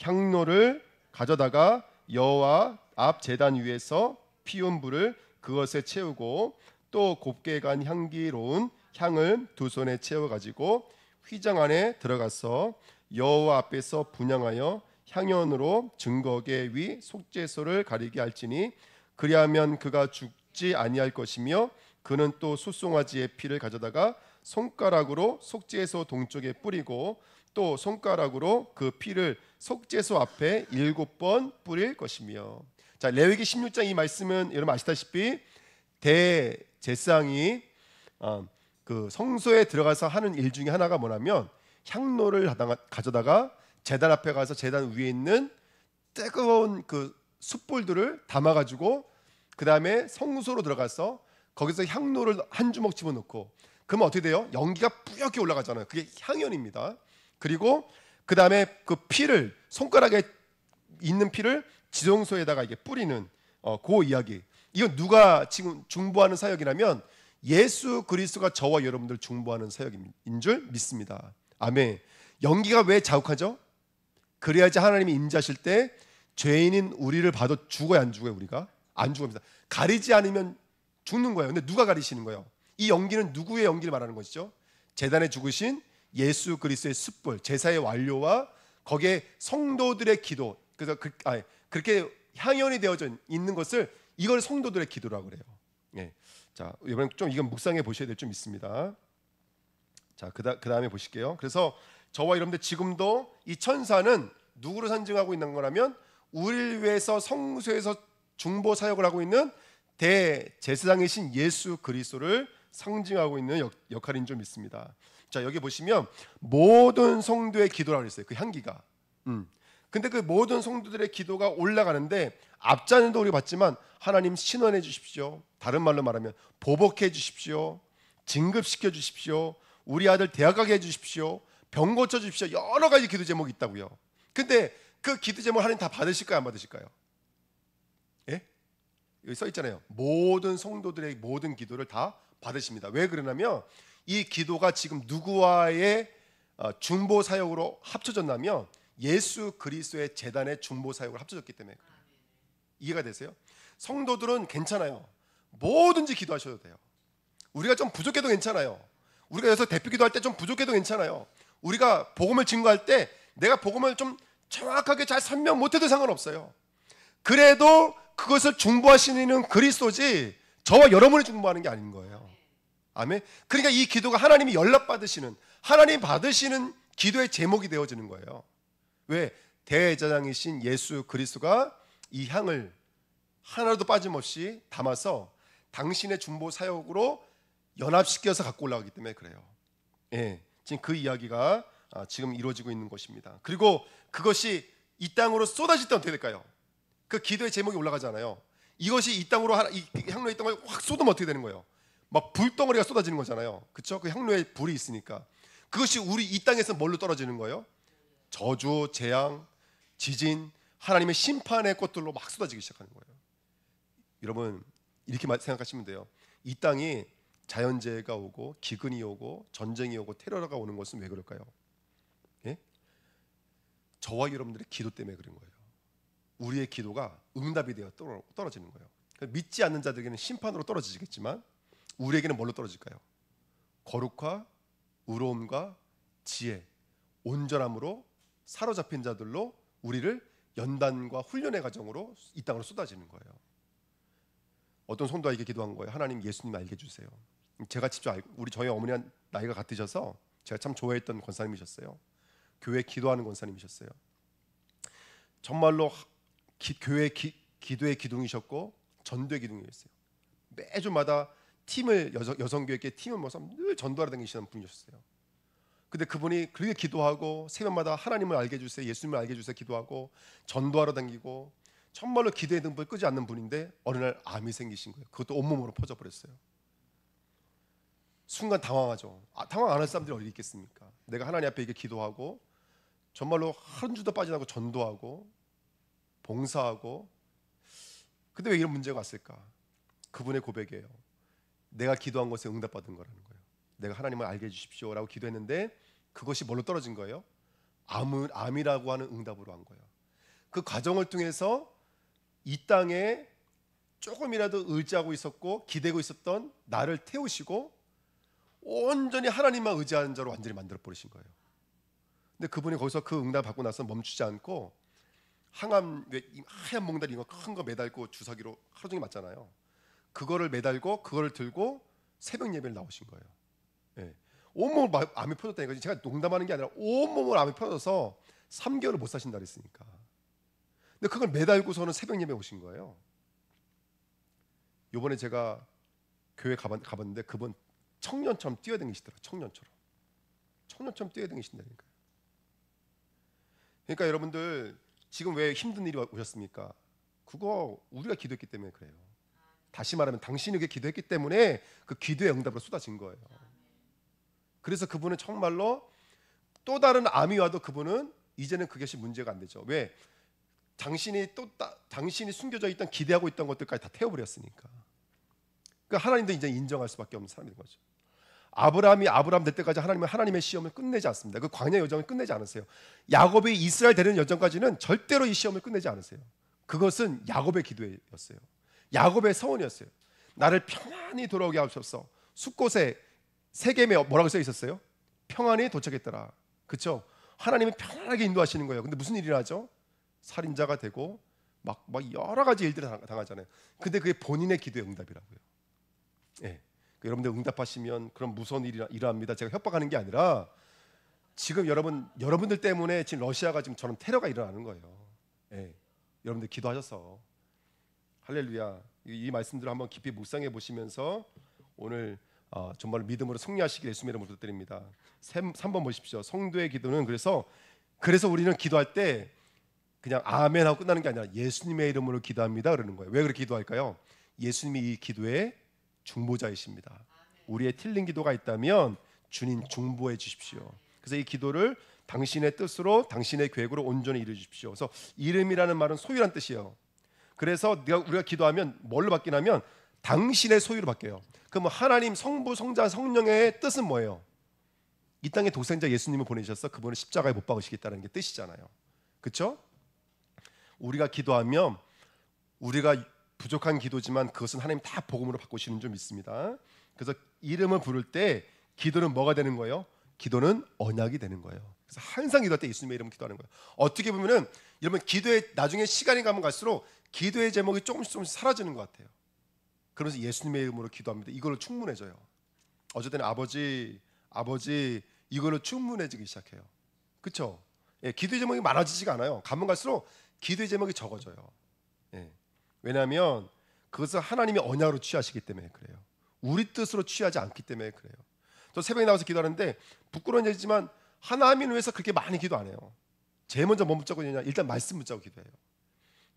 향로를 가져다가 여호와 앞 제단 위에서 피운 불을 그것에 채우고 또 곱게 간 향기로운 향을 두 손에 채워 가지고 휘장 안에 들어가서 여호와 앞에서 분향하여 향연으로 증거계 위 속죄소를 가리게 할지니 그리하면 그가 죽지 아니할 것이며 그는 또 숫송아지의 피를 가져다가 손가락으로 속죄소 동쪽에 뿌리고 또 손가락으로 그 피를 속죄소 앞에 7번 뿌릴 것이며. 자, 레위기 16장 이 말씀은 여러분 아시다시피 대제사장이 그 성소에 들어가서 하는 일 중에 하나가 뭐냐면 향로를 가져다가 제단 앞에 가서 제단 위에 있는 뜨거운 그 숯불들을 담아가지고 그 다음에 성소로 들어가서 거기서 향로를 한 주먹 집어넣고 그러면 어떻게 돼요? 연기가 뿌옇게 올라가잖아요. 그게 향연입니다. 그리고 그 다음에 그 피를 손가락에 있는 피를 지성소에다가 이게 뿌리는 그 이야기. 이건 누가 지금 중보하는 사역이라면 예수 그리스도가 저와 여러분들 중보하는 사역인 줄 믿습니다. 아멘. 연기가 왜 자욱하죠? 그래야지 하나님이 임재하실 때 죄인인 우리를 봐도 죽어야 안 죽어요? 우리가 안 죽습니다. 가리지 않으면 죽는 거예요. 근데 누가 가리시는 거예요? 이 연기는 누구의 연기를 말하는 것이죠? 제단에 죽으신 예수 그리스도의 숯불, 제사의 완료와 거기에 성도들의 기도. 그래서 그렇게 향연이 되어져 있는 것을 이걸 성도들의 기도라고 그래요. 예. 자, 이번엔 좀 이건 묵상해 보셔야 될 좀 있습니다. 자, 그 다음에 보실게요. 그래서 저와 여러분들 지금도 이 천사는 누구를 상징하고 있는 거라면 우리를 위해서 성소에서 중보 사역을 하고 있는 대제사장이신 예수 그리스도를 상징하고 있는 역할인 줄 믿습니다. 자, 여기 보시면 모든 성도의 기도라고 했어요. 그 향기가. 근데 그 모든 성도들의 기도가 올라가는데 앞자는도 우리가 봤지만 하나님 신원해 주십시오. 다른 말로 말하면 보복해 주십시오. 진급시켜 주십시오. 우리 아들 대학 가게 해 주십시오. 병 고쳐 주십시오. 여러 가지 기도 제목이 있다고요. 근데 그 기도 제목 하나님 다 받으실까요? 안 받으실까요? 예? 여기 써 있잖아요. 모든 성도들의 모든 기도를 다 받으십니다. 왜 그러냐면 이 기도가 지금 누구와의 중보 사역으로 합쳐졌냐면 예수 그리스도의 제단의 중보 사역으로 합쳐졌기 때문에 그래요. 이해가 되세요? 성도들은 괜찮아요. 뭐든지 기도하셔도 돼요. 우리가 좀 부족해도 괜찮아요. 우리가 여기서 대표 기도할 때 좀 부족해도 괜찮아요. 우리가 복음을 증거할 때 내가 복음을 좀 정확하게 잘 설명 못해도 상관없어요. 그래도 그것을 중보하시는 그리스도지 저와 여러분이 중보하는 게 아닌 거예요. 아멘. 그러니까 이 기도가 하나님이 연락받으시는, 하나님 받으시는 기도의 제목이 되어지는 거예요. 왜? 대제사장이신 예수 그리스도가 이 향을 하나도 빠짐없이 담아서 당신의 중보 사역으로 연합시켜서 갖고 올라가기 때문에 그래요. 예, 지금 그 이야기가 지금 이루어지고 있는 것입니다. 그리고 그것이 이 땅으로 쏟아질 때 어떻게 될까요? 그 기도의 제목이 올라가잖아요. 이것이 이 땅으로 이 향로의 땅을 확 쏟으면 어떻게 되는 거예요? 막 불덩어리가 쏟아지는 거잖아요. 그렇죠? 그 향로에 불이 있으니까. 그것이 우리 이 땅에서 뭘로 떨어지는 거예요? 저주, 재앙, 지진, 하나님의 심판의 꽃들로 막 쏟아지기 시작하는 거예요. 여러분 이렇게 생각하시면 돼요. 이 땅이 자연재해가 오고 기근이 오고 전쟁이 오고 테러가 오는 것은 왜 그럴까요? 예? 저와 여러분들의 기도 때문에 그런 거예요. 우리의 기도가 응답이 되어 떨어지는 거예요. 그러니까 믿지 않는 자들에게는 심판으로 떨어지겠지만 우리에게는 뭘로 떨어질까요? 거룩과 의로움과 지혜, 온전함으로 사로잡힌 자들로 우리를 연단과 훈련의 과정으로 이 땅으로 쏟아지는 거예요. 어떤 성도가 이렇게 기도한 거예요. 하나님, 예수님 알게 해주세요. 제가 직접 알고, 저희 어머니랑 나이가 같으셔서 제가 참 좋아했던 권사님이셨어요. 교회 기도하는 권사님이셨어요. 정말로 교회 기도의 기둥이셨고 전도의 기둥이었어요. 매주마다 팀을 여성교회께 팀을 모아서 늘 전도하러 다니시는 분이셨어요. 근데 그분이 그렇게 기도하고 새벽마다 하나님을 알게 해주세요, 예수님을 알게 해주세요 기도하고 전도하러 다니고 정말로 기도의 등불 끄지 않는 분인데 어느 날 암이 생기신 거예요. 그것도 온몸으로 퍼져버렸어요. 순간 당황하죠. 당황 안 할 사람들이 어디 있겠습니까? 내가 하나님 앞에 이렇게 기도하고 정말로 한 주도 빠지지 않고 전도하고 봉사하고, 근데 왜 이런 문제가 왔을까? 그분의 고백이에요. 내가 기도한 것에 응답받은 거라는 거예요. 내가 하나님을 알게 해주십시오라고 기도했는데 그것이 뭘로 떨어진 거예요? 암이라고 하는 응답으로 한 거예요. 그 과정을 통해서 이 땅에 조금이라도 의지하고 있었고 기대고 있었던 나를 태우시고 온전히 하나님만 의지하는 자로 완전히 만들어 버리신 거예요. 근데 그분이 거기서 그 응답 받고 나서 멈추지 않고 항암, 하얀 몽다리 이거 큰 거 매달고 주사기로 하루 종일 맞잖아요. 그거를 매달고 그거를 들고 새벽 예배를 나오신 거예요. 예. 온몸을 암이 퍼졌다니까. 제가 농담하는 게 아니라 온몸을 암이 퍼져서 3개월을 못 사신다 그랬으니까. 근데 그걸 매달고서는 새벽 예배 오신 거예요. 요번에 제가 교회 가봤는데 그분 청년처럼 뛰어다니시더라고요. 청년처럼 뛰어다니신다니까요. 그러니까 여러분들 지금 왜 힘든 일이 오셨습니까? 그거 우리가 기도했기 때문에 그래요. 다시 말하면 당신이 그게 기도했기 때문에 그 기도의 응답으로 쏟아진 거예요. 그래서 그분은 정말로 또 다른 암이 와도 그분은 이제는 그것이 문제가 안 되죠. 왜? 당신이 숨겨져 있던 기대하고 있던 것들까지 다 태워버렸으니까. 그러니까 하나님도 이제 인정할 수밖에 없는 사람이 된 거죠. 아브라함이 아브라함 될 때까지 하나님은 하나님의 시험을 끝내지 않습니다. 그 광야 여정을 끝내지 않으세요. 야곱이 이스라엘 되는 여정까지는 절대로 이 시험을 끝내지 않으세요. 그것은 야곱의 기도였어요. 야곱의 서원이었어요. 나를 평안히 돌아오게 하옵소서. 숫곳에 세겜에 뭐라고 써 있었어요? 평안히 도착했더라. 그렇죠? 하나님이 편안하게 인도하시는 거예요. 근데 무슨 일이 나죠? 살인자가 되고 막 여러 가지 일들을 당하잖아요. 근데 그게 본인의 기도의 응답이라고요. 예. 여러분들 응답하시면 그런 무서운 일이 일어납니다. 제가 협박하는 게 아니라 지금 여러분들 때문에 지금 러시아가 지금 저런 테러가 일어나는 거예요. 예. 여러분들 기도하셔서 할렐루야. 이 말씀들을 한번 깊이 묵상해 보시면서 오늘 정말 믿음으로 승리하시길 예수님의 이름으로 부탁드립니다. 3번 보십시오. 성도의 기도는 그래서 우리는 기도할 때 그냥 아멘 하고 끝나는 게 아니라 예수님의 이름으로 기도합니다 그러는 거예요. 왜 그렇게 기도할까요? 예수님이 이 기도의 중보자이십니다. 우리의 틀린 기도가 있다면 주님 중보해 주십시오. 그래서 이 기도를 당신의 뜻으로 당신의 계획으로 온전히 이루어 주십시오. 그래서 이름이라는 말은 소유란 뜻이에요. 그래서 우리가 기도하면 뭘로 바뀌냐면 당신의 소유로 바뀌어요. 그럼 하나님 성부 성자 성령의 뜻은 뭐예요? 이 땅에 독생자 예수님을 보내셔서 그분을 십자가에 못 박으시겠다는 게 뜻이잖아요. 그렇죠? 우리가 기도하면 우리가 부족한 기도지만 그것은 하나님 다 복음으로 바꾸시는 줄 믿습니다. 그래서 이름을 부를 때 기도는 뭐가 되는 거예요? 기도는 언약이 되는 거예요. 그래서 항상 기도할 때 예수님의 이름을 기도하는 거예요. 어떻게 보면은 여러분 기도에 나중에 시간이 가면 갈수록 기도의 제목이 조금씩 사라지는 것 같아요. 그러면서 예수님의 이름으로 기도합니다. 이걸로 충분해져요. 어쨌든 아버지 이걸로 충분해지기 시작해요. 그렇죠? 예, 기도의 제목이 많아지지가 않아요. 가면 갈수록 기도의 제목이 적어져요. 예. 왜냐하면 그것을 하나님이 언약으로 취하시기 때문에 그래요. 우리 뜻으로 취하지 않기 때문에 그래요. 저 새벽에 나와서 기도하는데 부끄러운 얘기지만 하나님을 위해서 그렇게 많이 기도 안 해요. 제일 먼저 뭐 붙잡고 있느냐? 일단 말씀 붙잡고 기도해요.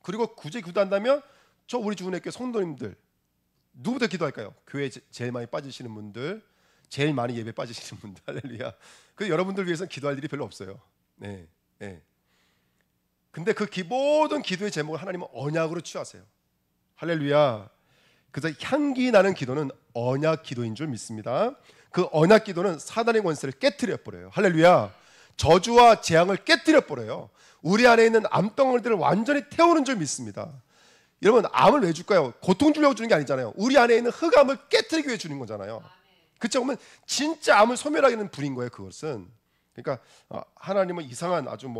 그리고 굳이 기도한다면 저 우리 주은혜교회 성도님들 누구부터 기도할까요? 교회에 제일 많이 빠지시는 분들, 제일 많이 예배 빠지시는 분들, 할렐루야. 그 여러분들 위해서는 기도할 일이 별로 없어요. 네, 네. 근데 그 모든 기도의 제목을 하나님은 언약으로 취하세요. 할렐루야. 그래서 향기 나는 기도는 언약 기도인 줄 믿습니다. 그 언약 기도는 사단의 권세를 깨트려 버려요. 할렐루야. 저주와 재앙을 깨트려 버려요. 우리 안에 있는 암덩어리들을 완전히 태우는 줄 믿습니다. 여러분 암을 왜 줄까요? 고통 주려고 주는 게 아니잖아요. 우리 안에 있는 흑암을 깨트리기 위해 주는 거잖아요. 그렇죠? 그러면 진짜 암을 소멸하기는 불인 거예요. 그것은. 그러니까 하나님은 이상한 아주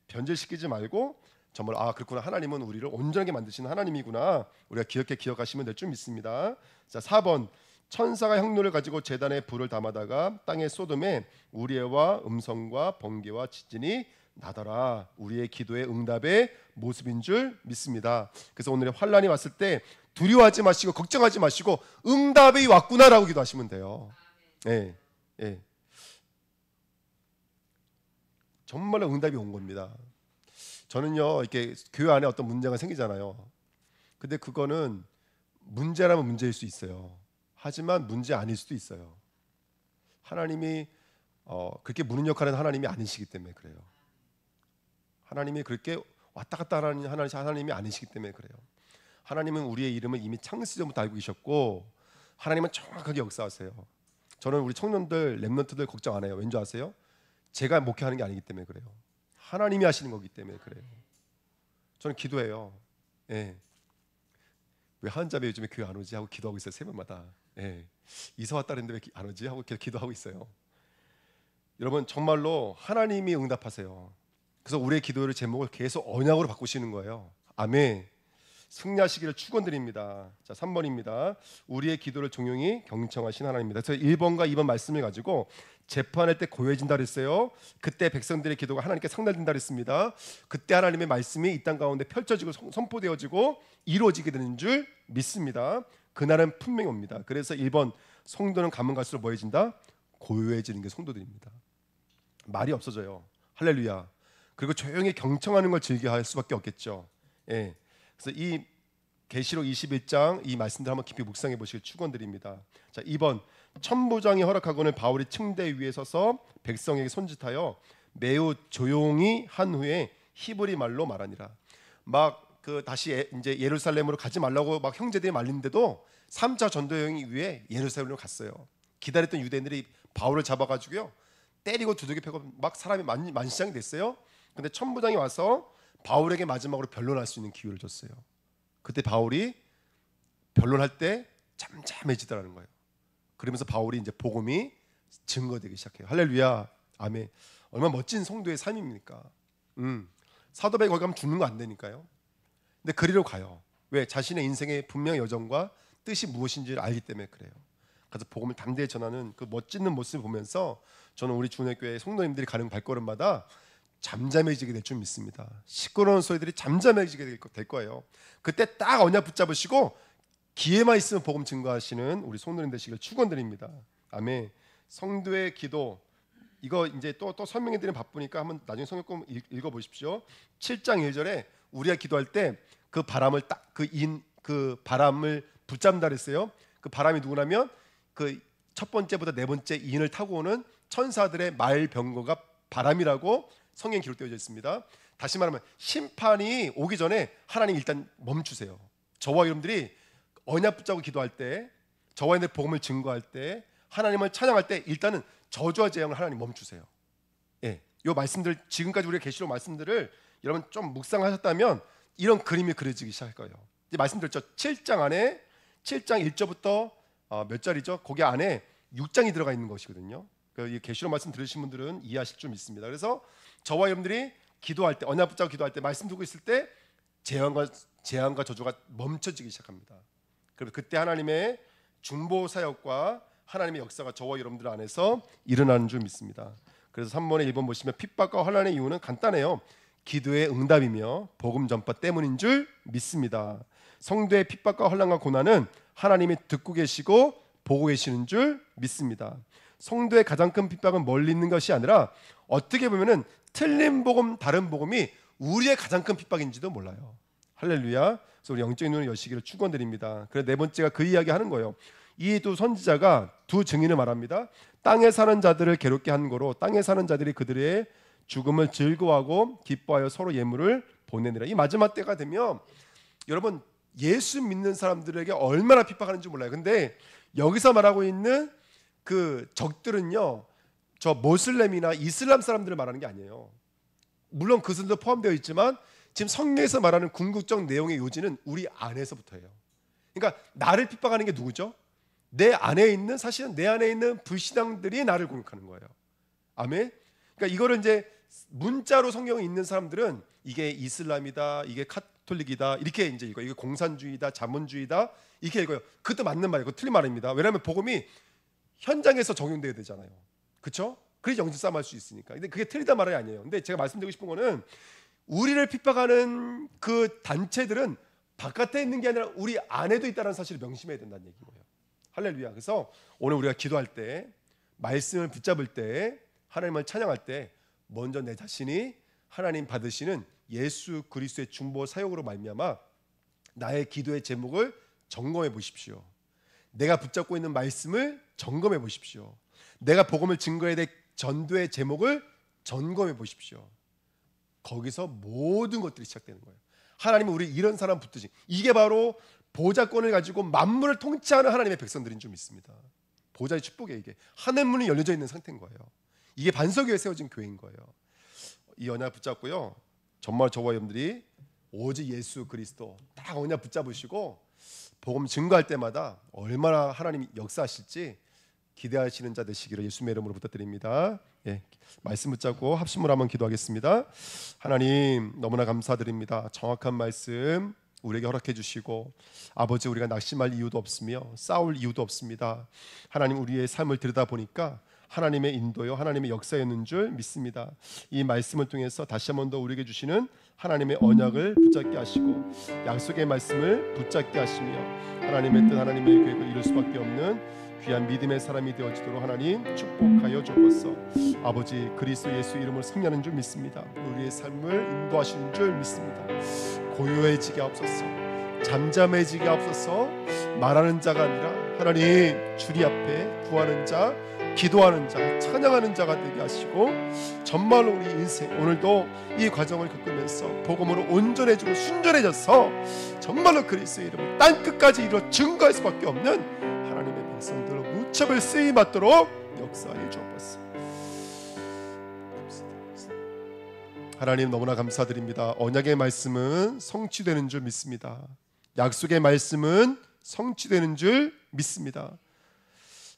변질시키지 말고 정말 그렇구나. 하나님은 우리를 온전하게 만드시는 하나님이구나. 우리가 기억하시면 될 줄 믿습니다. 자, 4번. 천사가 향로를 가지고 제단에 불을 담아다가 땅의 소돔에 우리애와 음성과 번개와 지진이 나더라. 우리의 기도의 응답의 모습인 줄 믿습니다. 그래서 오늘의 환란이 왔을 때 두려워하지 마시고 걱정하지 마시고 응답이 왔구나라고 기도하시면 돼요. 예, 예. 정말로 응답이 온 겁니다. 저는요, 이렇게 교회 안에 어떤 문제가 생기잖아요. 근데 그거는 문제라면 문제일 수 있어요. 하지만 문제 아닐 수도 있어요. 하나님이 그렇게 무는 역할은 하나님이 아니시기 때문에 그래요. 하나님이 그렇게 왔다 갔다 하는 하나님이 아니시기 때문에 그래요. 하나님은 우리의 이름을 이미 창세 전부터 알고 계셨고 하나님은 정확하게 역사하세요. 저는 우리 청년들, 렘넌트들 걱정 안 해요. 왠지 아세요? 제가 목회하는 게 아니기 때문에 그래요. 하나님이 하시는 거기 때문에 그래요. 저는 기도해요. 예. 왜 한자매 요즘에 교회 안 오지 하고 기도하고 있어요. 새벽마다. 예. 이사 왔다 그랬는데 왜 안 오지 하고 계속 기도하고 있어요. 여러분 정말로 하나님이 응답하세요. 그래서 우리의 기도의 제목을 계속 언약으로 바꾸시는 거예요. 아멘. 승리하시기를 축원드립니다. 자, 3번입니다. 우리의 기도를 종용히 경청하신 하나님입니다. 그래서 1번과 2번 말씀을 가지고 재판할 때 고해진다 그랬어요. 그때 백성들의 기도가 하나님께 상달된다 그랬습니다. 그때 하나님의 말씀이 이 땅 가운데 펼쳐지고 선포되어지고 이루어지게 되는 줄 믿습니다. 그날은 분명히 옵니다. 그래서 1번 성도는 가면 갈수록 뭐해진다? 고요해지는 게 성도들입니다. 말이 없어져요. 할렐루야. 그리고 조용히 경청하는 걸 즐겨할 수밖에 없겠죠. 예. 그래서 이 계시록 21장 이 말씀들 한번 깊이 묵상해 보시길 축원드립니다. 자, 2번 천부장이 허락하고는 바울이 층대 위에 서서 백성에게 손짓하여 매우 조용히 한 후에 히브리 말로 말하니라. 막 그 다시 이제 예루살렘으로 가지 말라고 막 형제들이 말리는데도 3차 전도 여행 이후에 예루살렘으로 갔어요. 기다렸던 유대인들이 바울을 잡아가지고요 때리고 두들겨 패고 막 사람이 만시장이 됐어요. 근데 천부장이 와서 바울에게 마지막으로 변론할 수 있는 기회를 줬어요. 그때 바울이 변론할 때 잠잠해지더라는 거예요. 그러면서 바울이 이제 복음이 증거되기 시작해요. 할렐루야, 아멘. 얼마나 멋진 성도의 삶입니까? 사도바울이 거기 가면 죽는 거 안 되니까요. 근데 그리로 가요. 왜? 자신의 인생의 분명한 여정과 뜻이 무엇인지를 알기 때문에 그래요. 그래서 복음을 담대히 전하는 그 멋진 모습을 보면서 저는 우리 주님교회 성도님들이 가는 발걸음마다 잠잠해지게 될 줄 믿습니다. 시끄러운 소리들이 잠잠해지게 될 거예요. 그때 딱 언약 붙잡으시고 기회만 있으면 복음 증거하시는 우리 성도님 되시길 축원드립니다. 아멘. 성도의 기도 이거 이제 또 설명해 드리면 바쁘니까 한번 나중에 성경 꼭 읽어 보십시오. 7장 1절에 우리가 기도할 때 그 바람을 딱 그 바람을 붙잡는다 그랬어요. 그 바람이 누구냐면 그 첫 번째보다 네 번째 인을 타고 오는 천사들의 말 병거가 바람이라고 성경에 기록되어 있습니다. 다시 말하면 심판이 오기 전에 하나님 일단 멈추세요. 저와 여러분들이 언약 붙잡고 기도할 때, 저와 여러분들 복음을 증거할 때, 하나님을 찬양할 때 일단은 저주와 재앙을 하나님 멈추세요. 예, 이 말씀들 지금까지 우리가 계시록 말씀들을 여러분 좀 묵상하셨다면 이런 그림이 그려지기 시작할 거예요. 이제 말씀드렸죠. 7장 안에 7장 1절부터 몇 절이죠? 거기 안에 6장이 들어가 있는 것이거든요. 이 계시록 말씀 들으신 분들은 이해하실 줄 믿습니다. 그래서 저와 여러분들이 기도할 때, 언약 붙잡고 기도할 때, 말씀 두고 있을 때 재앙과 저주가 멈춰지기 시작합니다. 그리고 그때 하나님의 중보 사역과 하나님의 역사가 저와 여러분들 안에서 일어나는 줄 믿습니다. 그래서 3번에 1번 보시면 핍박과 환난의 이유는 간단해요. 기도의 응답이며 복음 전파 때문인 줄 믿습니다. 성도의 핍박과 환난과 고난은 하나님이 듣고 계시고 보고 계시는 줄 믿습니다. 성도의 가장 큰 핍박은 멀리 있는 것이 아니라 어떻게 보면은 틀린 복음, 다른 복음이 우리의 가장 큰 핍박인지도 몰라요. 할렐루야. 그래서 우리 영적인 눈을 여시기를 축원드립니다. 그래서 네 번째가 그 이야기 하는 거예요. 이 두 선지자가 두 증인을 말합니다. 땅에 사는 자들을 괴롭게 한 거로 땅에 사는 자들이 그들의 죽음을 즐거워하고 기뻐하여 서로 예물을 보내느라. 이 마지막 때가 되면 여러분 예수 믿는 사람들에게 얼마나 핍박하는지 몰라요. 근데 여기서 말하고 있는 그 적들은요, 저 모슬렘이나 이슬람 사람들을 말하는 게 아니에요. 물론 그들도 포함되어 있지만 지금 성경에서 말하는 궁극적 내용의 요지는 우리 안에서부터예요. 그러니까 나를 핍박하는 게 누구죠? 내 안에 있는, 사실은 내 안에 있는 불신앙들이 나를 공격하는 거예요. 아멘. 그러니까 이거를 이제 문자로 성경에 있는 사람들은 이게 이슬람이다, 이게 카톨릭이다, 이렇게 이제 이게 공산주의다, 자본주의다 이렇게 읽어요. 그것도 맞는 말이고 틀린 말입니다. 왜냐하면 복음이 현장에서 적용돼야 되잖아요. 그렇죠? 그래서 영적 싸움할 수 있으니까. 근데 그게 틀리다 말이 아니에요. 근데 제가 말씀드리고 싶은 거는 우리를 핍박하는 그 단체들은 바깥에 있는 게 아니라 우리 안에도 있다는 사실을 명심해야 된다는 얘기예요. 할렐루야. 그래서 오늘 우리가 기도할 때, 말씀을 붙잡을 때, 하나님을 찬양할 때 먼저 내 자신이 하나님 받으시는 예수 그리스도의 중보 사역으로 말미암아 나의 기도의 제목을 점검해 보십시오. 내가 붙잡고 있는 말씀을 점검해 보십시오. 내가 복음을 증거해야 될 전도의 제목을 점검해 보십시오. 거기서 모든 것들이 시작되는 거예요. 하나님은 우리 이런 사람 붙드시. 이게 바로 보좌권을 가지고 만물을 통치하는 하나님의 백성들인 줄 믿습니다. 보좌의 축복에 이게 하늘문이 열려져 있는 상태인 거예요. 이게 반석 위에 세워진 교회인 거예요. 이 언약 붙잡고요. 정말 저와 여러분들이 오직 예수 그리스도 딱 언약 붙잡으시고 복음 증거할 때마다 얼마나 하나님이 역사하실지 기대하시는 자 되시기를 예수님의 이름으로 부탁드립니다. 예, 말씀 붙잡고 합심으로 한번 기도하겠습니다. 하나님 너무나 감사드립니다. 정확한 말씀 우리에게 허락해 주시고 아버지 우리가 낙심할 이유도 없으며 싸울 이유도 없습니다. 하나님 우리의 삶을 들여다보니까 하나님의 인도요 하나님의 역사였는 줄 믿습니다. 이 말씀을 통해서 다시 한 번 더 우리에게 주시는 하나님의 언약을 붙잡게 하시고 약속의 말씀을 붙잡게 하시며 하나님의 뜻 하나님의 계획을 이룰 수밖에 없는 귀한 믿음의 사람이 되어지도록 하나님 축복하여 주옵소서. 아버지 그리스도 예수 이름을 승리하는 줄 믿습니다. 우리의 삶을 인도하시는 줄 믿습니다. 고요해지게 하옵소서. 잠잠해지게 하옵소서. 말하는 자가 아니라 하나님 주리 앞에 구하는 자 기도하는 자 찬양하는 자가 되게 하시고 정말로 우리 인생 오늘도 이 과정을 겪으면서 복음으로 온전해지고 순전해져서 정말로 그리스도의 이름을 땅끝까지 이루어 증거할 수밖에 없는 하나님의 백성들로 무척을 쓰임 받도록 역사해 주옵소서. 하나님 너무나 감사드립니다. 언약의 말씀은 성취되는 줄 믿습니다. 약속의 말씀은 성취되는 줄 믿습니다.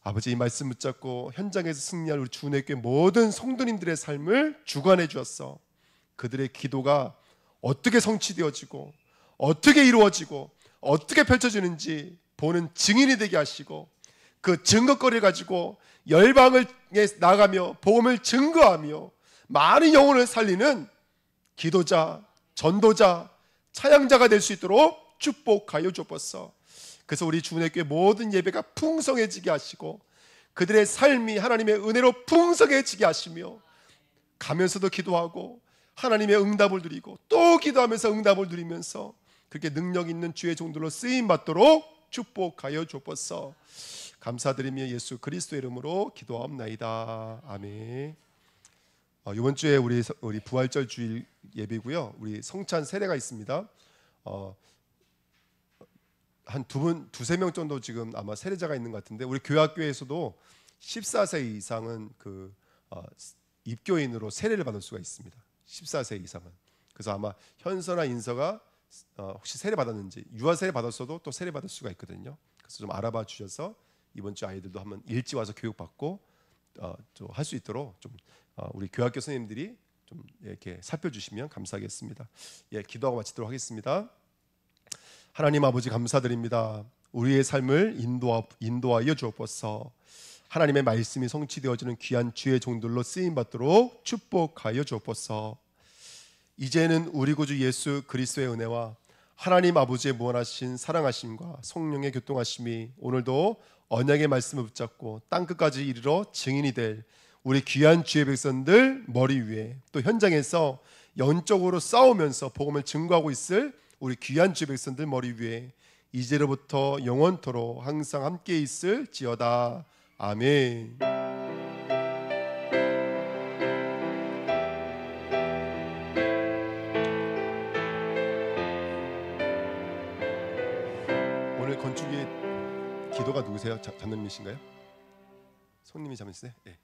아버지 이 말씀 붙잡고 현장에서 승리할 우리 주내교회 모든 성도님들의 삶을 주관해 주었어. 그들의 기도가 어떻게 성취되어지고 어떻게 이루어지고 어떻게 펼쳐지는지 보는 증인이 되게 하시고 그 증거거리를 가지고 열방을 나가며 복음을 증거하며 많은 영혼을 살리는 기도자, 전도자, 찬양자가 될 수 있도록 축복하여 주옵소서. 그래서 우리 주내교회 모든 예배가 풍성해지게 하시고 그들의 삶이 하나님의 은혜로 풍성해지게 하시며 가면서도 기도하고 하나님의 응답을 누리고 또 기도하면서 응답을 누리면서 그렇게 능력 있는 주의 종들로 쓰임 받도록 축복하여 주옵소서. 감사드리며 예수 그리스도 이름으로 기도하옵나이다. 아멘. 이번 주에 우리 부활절 주일 예배고요. 우리 성찬 세례가 있습니다. 한 두세 명 정도 지금 아마 세례자가 있는 것 같은데 우리 교회학교에서도 14세 이상은 입교인으로 세례를 받을 수가 있습니다. 14세 이상은. 그래서 아마 현서나 인서가 혹시 세례 받았는지 유아 세례 받았어도 또 세례 받을 수가 있거든요. 그래서 좀 알아봐 주셔서 이번 주 아이들도 한번 일찍 와서 교육받고 할 수 있도록 좀 우리 교학교 선생님들이 좀 이렇게 살펴주시면 감사하겠습니다. 예, 기도하고 마치도록 하겠습니다. 하나님 아버지 감사드립니다. 우리의 삶을 인도하여 주옵소서. 하나님의 말씀이 성취되어지는 귀한 주의 종들로 쓰임 받도록 축복하여 주옵소서. 이제는 우리 구주 예수 그리스도의 은혜와 하나님 아버지의 무한하신 사랑하심과 성령의 교통하심이 오늘도 언약의 말씀을 붙잡고 땅끝까지 이르러 증인이 될 우리 귀한 주의 백성들 머리 위에 또 현장에서 영적으로 싸우면서 복음을 증거하고 있을 우리 귀한 주의 백성들 머리 위에 이제로부터 영원토록 항상 함께 있을지어다. 아멘. 오늘 건축의 기도가 누구세요? 장로님이신가요? 손님이 잠시세요? 네.